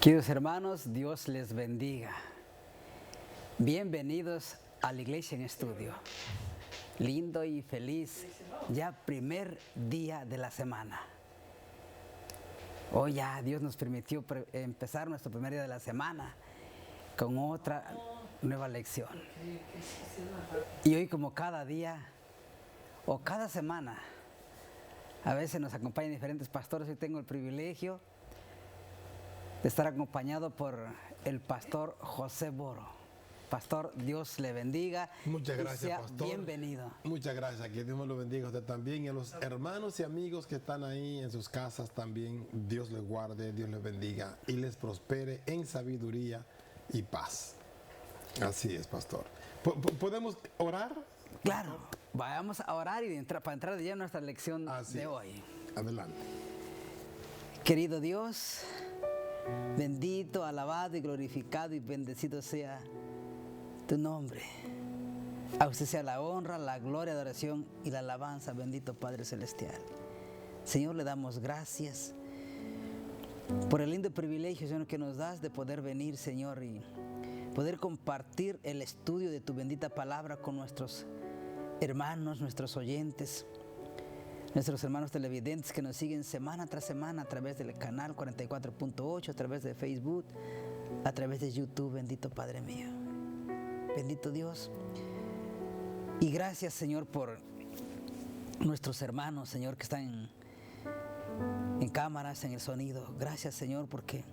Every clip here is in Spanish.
Queridos hermanos, Dios les bendiga. Bienvenidos a la Iglesia en Estudio. Lindo y feliz, ya primer día de la semana. Hoy ya Dios nos permitió empezar nuestro primer día de la semana con otra nueva lección. Y hoy, como cada día o cada semana, a veces nos acompañan diferentes pastores. Hoy tengo el privilegio de estar acompañado por el pastor José Boro. Pastor, Dios le bendiga. Muchas gracias, pastor. Bienvenido. Muchas gracias, que Dios me lo bendiga a usted también y a los hermanos y amigos que están ahí en sus casas también. Dios les guarde, Dios les bendiga y les prospere en sabiduría y paz. Así es, pastor. ¿Podemos orar? Claro, vayamos a orar y para entrar ya en nuestra lección de hoy. Adelante. Querido Dios, bendito, alabado y glorificado y bendecido sea tu nombre. A usted sea la honra, la gloria, la adoración y la alabanza, bendito Padre Celestial. Señor, le damos gracias por el lindo privilegio, Señor, que nos das de poder venir, Señor, y poder compartir el estudio de tu bendita palabra con nuestros hermanos, nuestros oyentes, nuestros hermanos televidentes que nos siguen semana tras semana a través del canal 44.8, a través de Facebook, a través de YouTube. Bendito Padre mío, bendito Dios. Y gracias, Señor, por nuestros hermanos, Señor, que están en cámaras, en el sonido. Gracias, Señor, porque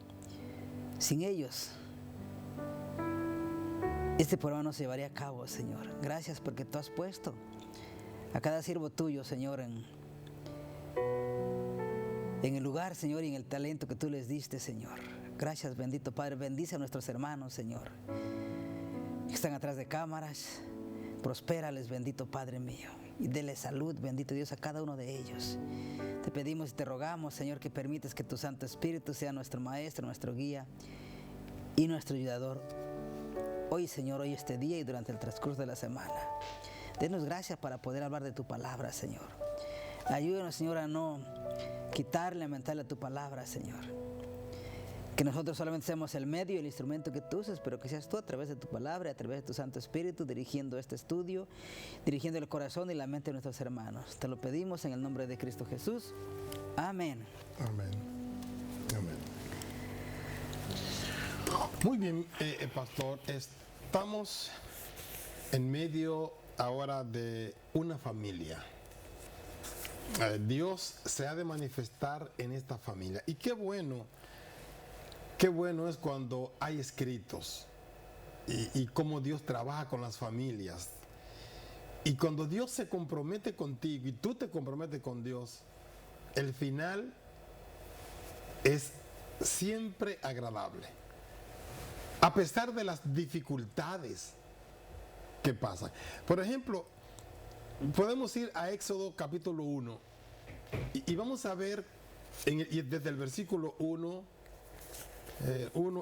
sin ellos este programa no se llevaría a cabo, Señor. Gracias porque tú has puesto a cada siervo tuyo, Señor, en el lugar, Señor, y en el talento que tú les diste, Señor. Gracias, bendito Padre. Bendice a nuestros hermanos, Señor, que están atrás de cámaras. Prospérales, bendito Padre mío, y dele salud, bendito Dios, a cada uno de ellos. Te pedimos y te rogamos, Señor, que permitas que tu Santo Espíritu sea nuestro maestro, nuestro guía y nuestro ayudador. Hoy, Señor, hoy este día y durante el transcurso de la semana. Denos gracias para poder hablar de tu palabra, Señor. Ayúdanos, Señor, a no quitarle, a mentarle a tu palabra, Señor. Que nosotros solamente seamos el medio y el instrumento que tú usas, pero que seas tú a través de tu palabra, a través de tu Santo Espíritu, dirigiendo este estudio, dirigiendo el corazón y la mente de nuestros hermanos. Te lo pedimos en el nombre de Cristo Jesús. Amén. Amén. Amén. Muy bien, pastor. Estamos en medio ahora de una familia. Dios se ha de manifestar en esta familia. Y qué bueno es cuando hay escritos y cómo Dios trabaja con las familias. Y cuando Dios se compromete contigo y tú te comprometes con Dios, el final es siempre agradable. A pesar de las dificultades que pasan. Por ejemplo, podemos ir a Éxodo capítulo 1 y vamos a ver desde el versículo 1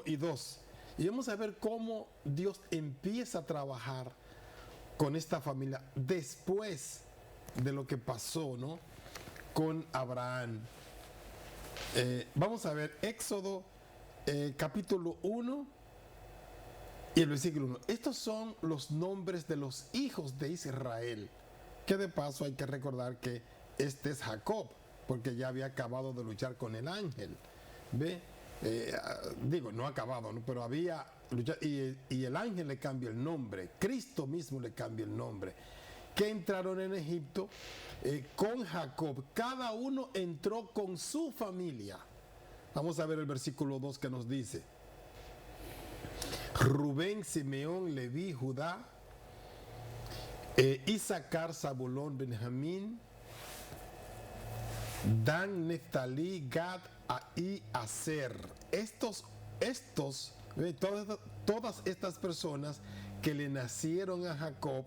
y 2. Y vamos a ver cómo Dios empieza a trabajar con esta familia después de lo que pasó, ¿no?, con Abraham. Vamos a ver Éxodo capítulo 1 y el versículo 1. Estos son los nombres de los hijos de Israel. Que de paso hay que recordar que este es Jacob, porque ya había acabado de luchar con el ángel. ¿Ve? No ha acabado, ¿no?, pero había luchado y el ángel le cambia el nombre. Cristo mismo le cambia el nombre. Que entraron en Egipto con Jacob. Cada uno entró con su familia. Vamos a ver el versículo 2 que nos dice: Rubén, Simeón, Leví, Judá, Isaacar, Zabulón, Benjamín, Dan, Neftalí, Gad y Aser. Todas estas personas que le nacieron a Jacob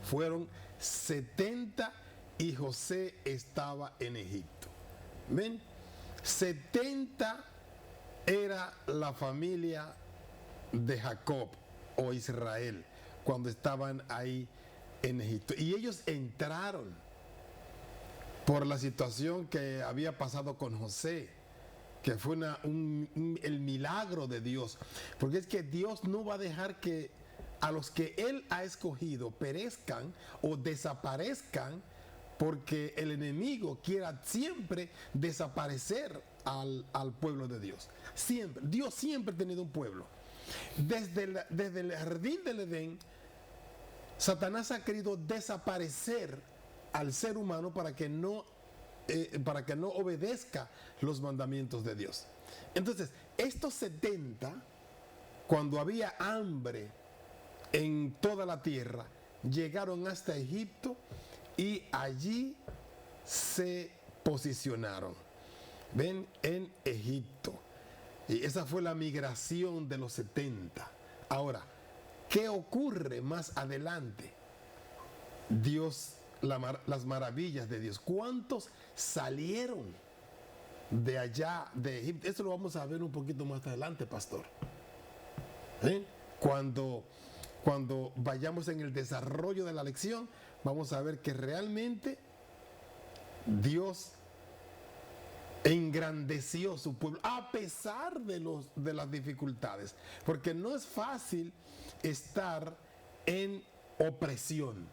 fueron 70 y José estaba en Egipto. ¿Ven? 70 era la familia de Jacob o Israel cuando estaban ahí en Egipto. Y ellos entraron por la situación que había pasado con José. que fue el milagro de Dios. Porque es que Dios no va a dejar que a los que Él ha escogido perezcan o desaparezcan, porque el enemigo quiera siempre desaparecer al pueblo de Dios. Siempre. Dios siempre ha tenido un pueblo. Desde el jardín del Edén, Satanás ha querido desaparecer al ser humano para que no obedezca los mandamientos de Dios. Entonces, estos 70, cuando había hambre en toda la tierra, llegaron hasta Egipto y allí se posicionaron. Ven, en Egipto. Y esa fue la migración de los 70. Ahora, ¿qué ocurre más adelante? Dios, las maravillas de Dios. ¿Cuántos salieron de allá, de Egipto? Eso lo vamos a ver un poquito más adelante, pastor. Cuando vayamos en el desarrollo de la lección, vamos a ver que realmente Dios engrandeció su pueblo a pesar de las dificultades, porque no es fácil estar en opresión,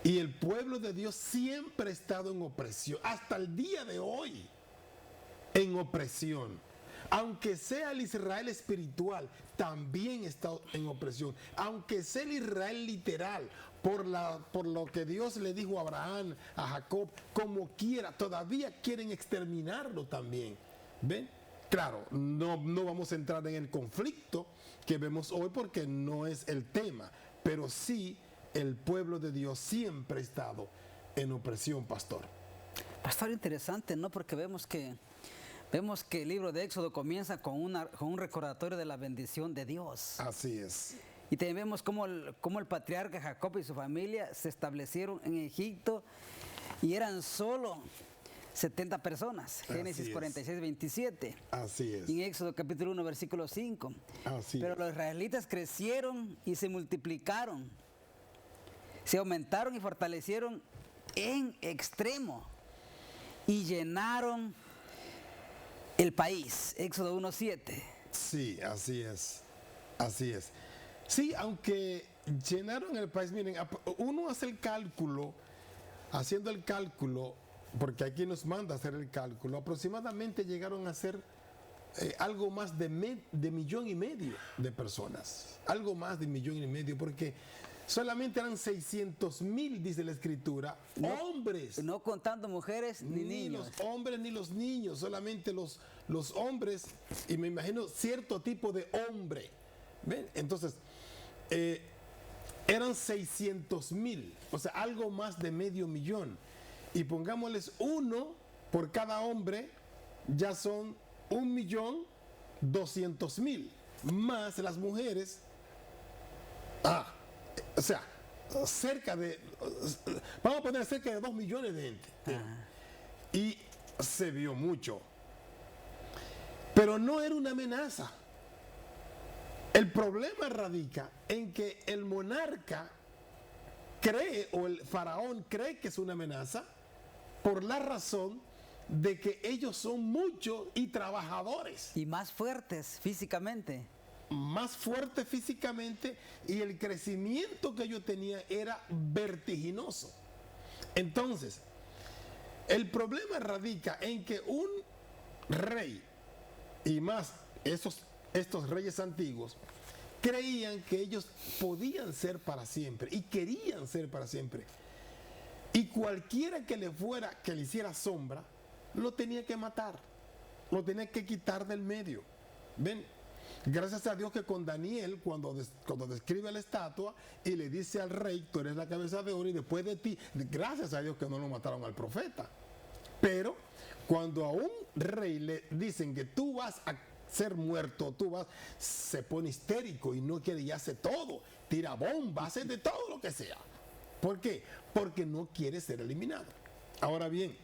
y el pueblo de Dios siempre ha estado en opresión, hasta el día de hoy en opresión. Aunque sea el Israel espiritual, también está en opresión. Aunque sea el Israel literal, por lo que Dios le dijo a Abraham, a Jacob, como quiera, todavía quieren exterminarlo también. ¿Ven? Claro, no vamos a entrar en el conflicto que vemos hoy porque no es el tema, pero sí el pueblo de Dios siempre ha estado en opresión, pastor. Pastor, interesante, ¿no? Porque vemos que el libro de Éxodo comienza con un recordatorio de la bendición de Dios. Así es. Y también vemos cómo el patriarca Jacob y su familia se establecieron en Egipto y eran solo 70 personas. Génesis 46, 27. Así es. Y en Éxodo capítulo 1, versículo 5. Pero los israelitas crecieron y se multiplicaron. Se aumentaron y fortalecieron en extremo. Y llenaron el país. Éxodo 1:7. Sí, así es. Así es. Sí, aunque llenaron el país, miren, uno hace el cálculo, haciendo el cálculo, porque aquí nos manda a hacer el cálculo, aproximadamente llegaron a ser algo más de 1,5 millones de personas. Algo más de 1,5 millones, porque solamente eran 600,000, dice la escritura, hombres. No contando mujeres ni niños. Los hombres ni los niños, solamente los hombres, y me imagino cierto tipo de hombre. ¿Ven? Entonces, eran 600,000, o sea, algo más de 500,000. Y pongámosles uno por cada hombre, ya son 1,200,000, más las mujeres. O sea, vamos a poner cerca de 2 millones de gente. Y se vio mucho. Pero no era una amenaza. El problema radica en que el monarca cree, o el faraón cree que es una amenaza, por la razón de que ellos son muchos y trabajadores. Y más fuertes físicamente. Más fuerte físicamente, y el crecimiento que yo tenía era vertiginoso. Entonces, el problema radica en que un rey, y más estos reyes antiguos, creían que ellos podían ser para siempre y querían ser para siempre. Y cualquiera que le hiciera sombra, lo tenía que matar, lo tenía que quitar del medio. ¿Ven? Gracias a Dios que con Daniel, cuando describe la estatua y le dice al rey, tú eres la cabeza de oro y después de ti, gracias a Dios que no lo mataron al profeta. Pero cuando a un rey le dicen que tú vas a ser muerto, se pone histérico y no quiere, y hace todo, tira bombas, hace de todo lo que sea. ¿Por qué? Porque no quiere ser eliminado. Ahora bien,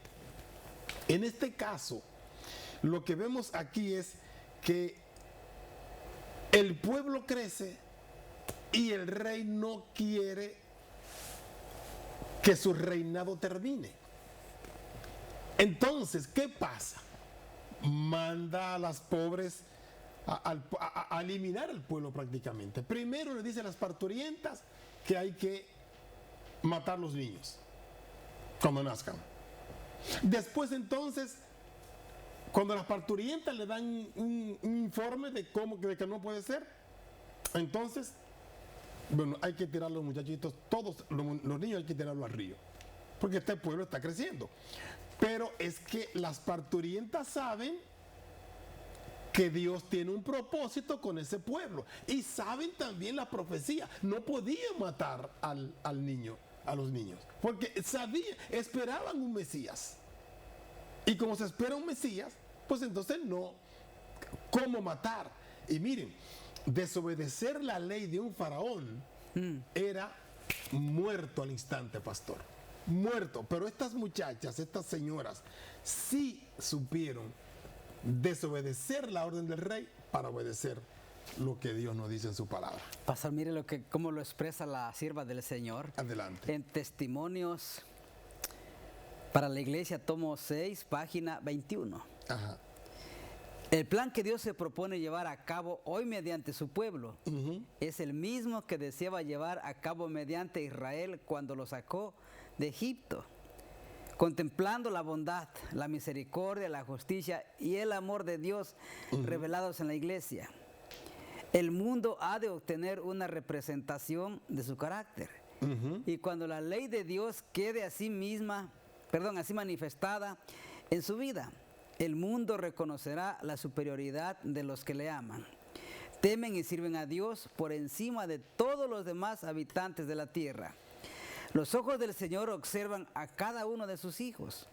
en este caso, lo que vemos aquí es que el pueblo crece y el rey no quiere que su reinado termine. Entonces, ¿qué pasa? manda a las pobres a eliminar al pueblo prácticamente. Primero le dice a las parturientas que hay que matar los niños cuando nazcan. Después entonces, cuando las parturientas le dan un informe de que no puede ser, entonces, bueno, hay que tirar a los muchachitos, todos los niños hay que tirarlos al río, porque este pueblo está creciendo. Pero es que las parturientas saben que Dios tiene un propósito con ese pueblo. Y saben también la profecía. No podían matar al niño, a los niños. Porque esperaban un Mesías. Y como se espera un Mesías, pues entonces no. ¿Cómo matar? Y miren, desobedecer la ley de un faraón era muerto al instante, pastor. Muerto. Pero estas muchachas, estas señoras, sí supieron desobedecer la orden del rey para obedecer lo que Dios nos dice en su palabra. Pastor, mire cómo lo expresa la sierva del Señor. Adelante. En Testimonios para la Iglesia, tomo 6, página 21. Ajá. El plan que Dios se propone llevar a cabo hoy mediante su pueblo es el mismo que deseaba llevar a cabo mediante Israel cuando lo sacó de Egipto, contemplando la bondad, la misericordia, la justicia y el amor de Dios revelados en la iglesia. El mundo ha de obtener una representación de su carácter. Y cuando la ley de Dios quede así manifestada en su vida, el mundo reconocerá la superioridad de los que le aman, temen y sirven a Dios por encima de todos los demás habitantes de la tierra. Los ojos del Señor observan a cada uno de sus hijos.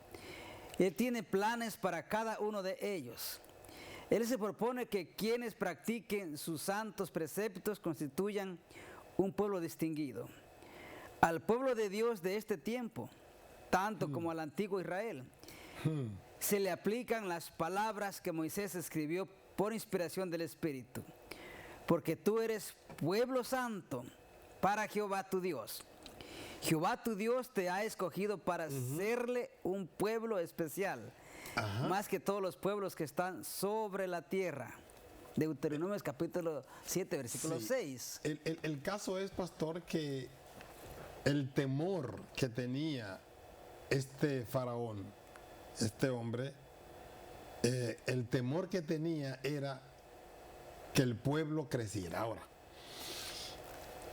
Él tiene planes para cada uno de ellos. Él se propone que quienes practiquen sus santos preceptos constituyan un pueblo distinguido. Al pueblo de Dios de este tiempo, tanto como al antiguo Israel, se le aplican las palabras que Moisés escribió por inspiración del Espíritu. Porque tú eres pueblo santo para Jehová tu Dios. Jehová tu Dios te ha escogido para serle un pueblo especial, más que todos los pueblos que están sobre la tierra. Deuteronomio capítulo 7, versículo 6. El caso es, pastor, que el temor que tenía este faraón, este hombre, el temor que tenía era que el pueblo creciera. Ahora,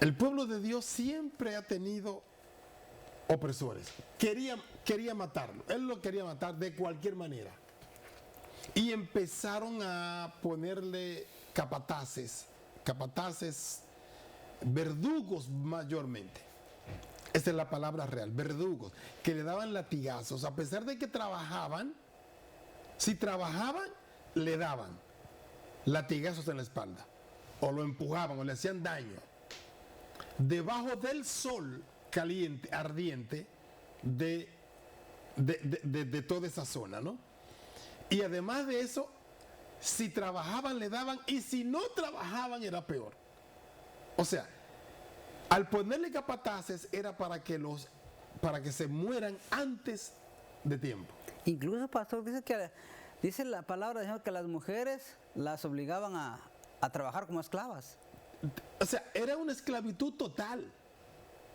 el pueblo de Dios siempre ha tenido opresores. Quería matarlo. Él lo quería matar de cualquier manera. Y empezaron a ponerle capataces, verdugos mayormente. Esa es la palabra real, verdugos, que le daban latigazos. A pesar de que trabajaban, si trabajaban, le daban latigazos en la espalda. O lo empujaban o le hacían daño. Debajo del sol caliente, ardiente de toda esa zona, ¿no? Y además de eso, si trabajaban le daban, y si no trabajaban era peor. O sea, al ponerle capataces era para que se mueran antes de tiempo. Incluso, pastor, dice la palabra de Dios que las mujeres las obligaban a trabajar como esclavas. O sea, era una esclavitud total.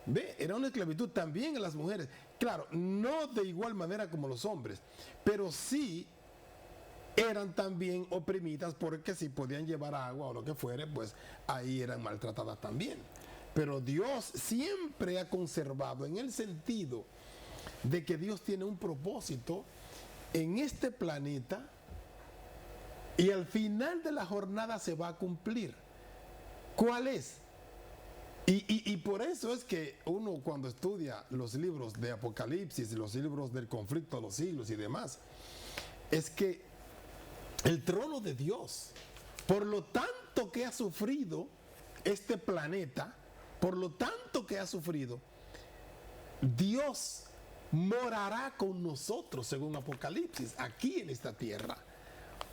¿Ve? Era una esclavitud también en las mujeres. Claro, no de igual manera como los hombres, pero sí eran también oprimidas, porque si podían llevar agua o lo que fuere, pues ahí eran maltratadas también. Pero Dios siempre ha conservado, en el sentido de que Dios tiene un propósito en este planeta, y al final de la jornada se va a cumplir. ¿Cuál es? Y por eso es que uno, cuando estudia los libros de Apocalipsis y los libros del conflicto de los siglos y demás, es que el trono de Dios, por lo tanto que ha sufrido este planeta, por lo tanto que ha sufrido, Dios morará con nosotros, según Apocalipsis, aquí en esta tierra.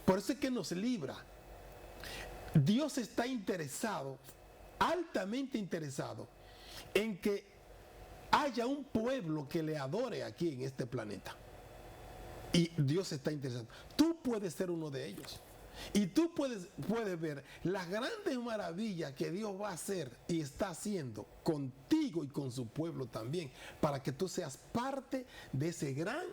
Por eso es que nos libra. Dios está interesado, altamente interesado, en que haya un pueblo que le adore aquí en este planeta. Y Dios está interesado. Tú puedes ser uno de ellos. Y tú puedes ver las grandes maravillas que Dios va a hacer y está haciendo contigo y con su pueblo también, para que tú seas parte de ese gran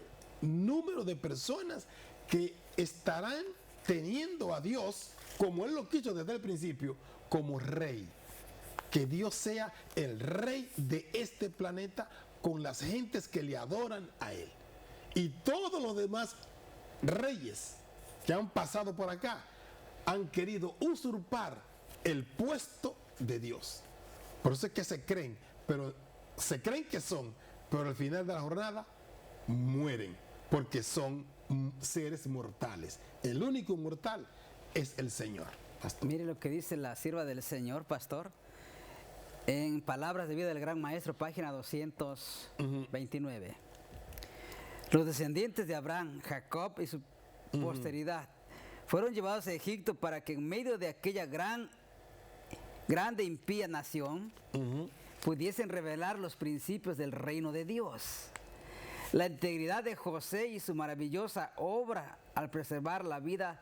número de personas que estarán teniendo a Dios, como Él lo quiso desde el principio, como rey. Que Dios sea el rey de este planeta con las gentes que le adoran a Él. Y todos los demás reyes que han pasado por acá han querido usurpar el puesto de Dios. Por eso es que se creen que son, pero al final de la jornada mueren, porque son seres mortales. El único mortal es el Señor, pastor. Mire lo que dice la sierva del Señor, pastor, en Palabras de Vida del Gran Maestro, página 229. Los descendientes de Abraham, Jacob y su posteridad fueron llevados a Egipto para que en medio de aquella grande impía nación pudiesen revelar los principios del reino de Dios. La integridad de José y su maravillosa obra al preservar la vida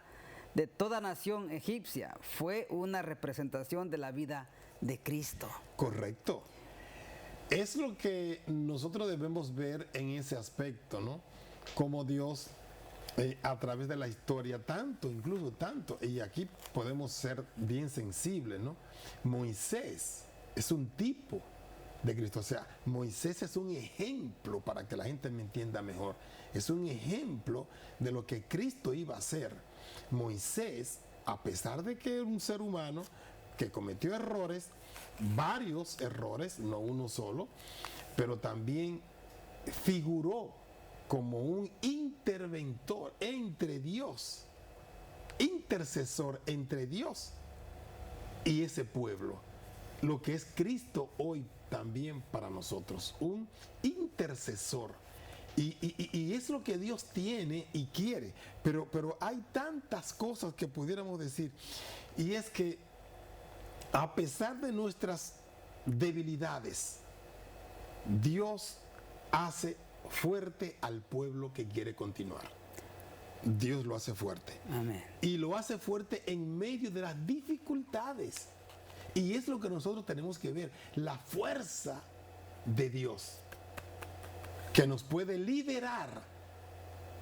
de toda nación egipcia fue una representación de la vida de Cristo. Correcto. Es lo que nosotros debemos ver en ese aspecto, ¿no? Como Dios, a través de la historia, incluso tanto, y aquí podemos ser bien sensibles, ¿no? Moisés es un tipo de Cristo, o sea, Moisés es un ejemplo, para que la gente me entienda mejor, es un ejemplo de lo que Cristo iba a hacer. Moisés, a pesar de que era un ser humano que cometió errores, varios errores, no uno solo, pero también figuró como un interventor entre Dios, intercesor entre Dios y ese pueblo, lo que es Cristo hoy también para nosotros, un intercesor. Y es lo que Dios tiene y quiere, pero hay tantas cosas que pudiéramos decir, y es que a pesar de nuestras debilidades, Dios hace fuerte al pueblo que quiere continuar. Dios lo hace fuerte. Amén. Y lo hace fuerte en medio de las dificultades. Y es lo que nosotros tenemos que ver, la fuerza de Dios, que nos puede liberar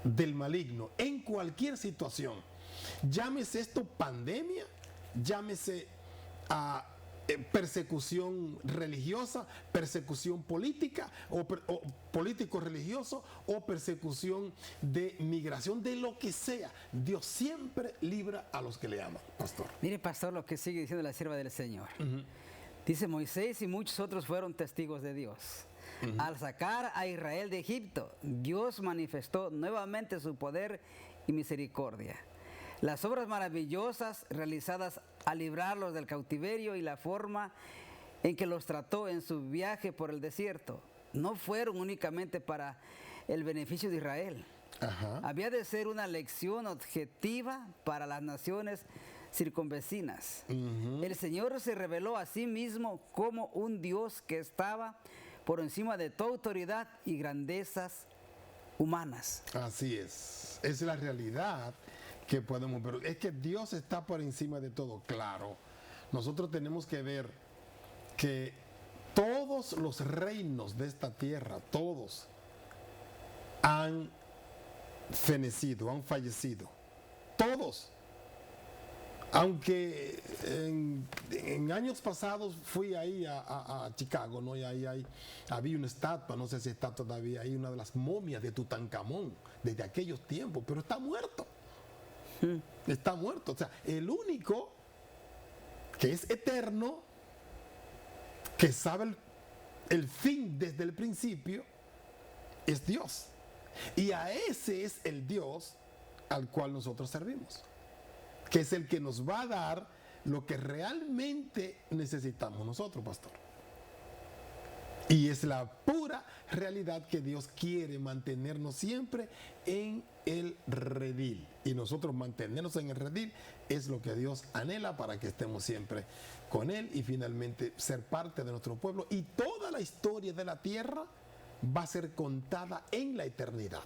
del maligno en cualquier situación. Llámese esto pandemia, llámese persecución religiosa, persecución política o político-religioso, o persecución de migración, de lo que sea. Dios siempre libra a los que le aman, pastor. Mire, pastor, lo que sigue diciendo la sierva del Señor. Dice: Moisés y muchos otros fueron testigos de Dios. Al sacar a Israel de Egipto, Dios manifestó nuevamente su poder y misericordia. Las obras maravillosas realizadas al librarlos del cautiverio y la forma en que los trató en su viaje por el desierto no fueron únicamente para el beneficio de Israel. Había de ser una lección objetiva para las naciones circunvecinas. El Señor se reveló a sí mismo como un Dios que estaba por encima de toda autoridad y grandezas humanas. Así es la realidad que podemos ver. Es que Dios está por encima de todo, claro. Nosotros tenemos que ver que todos los reinos de esta tierra, todos han fenecido, han fallecido. Todos. Aunque en años pasados fui ahí a Chicago, ¿no? Y ahí había una estatua, no sé si está todavía ahí, una de las momias de Tutankamón, desde aquellos tiempos, pero está muerto. Está muerto. O sea, el único que es eterno, que sabe el fin desde el principio, es Dios. Y a ese es el Dios al cual nosotros servimos, que es el que nos va a dar lo que realmente necesitamos nosotros, pastor. Y es la pura realidad que Dios quiere mantenernos siempre en el redil. Y nosotros mantenernos en el redil es lo que Dios anhela, para que estemos siempre con Él y finalmente ser parte de nuestro pueblo. Y toda la historia de la tierra va a ser contada en la eternidad.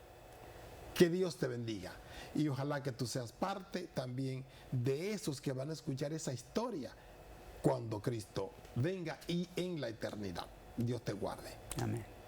Que Dios te bendiga. y ojalá que tú seas parte también de esos que van a escuchar esa historia cuando Cristo venga y en la eternidad. Dios te guarde. Amén.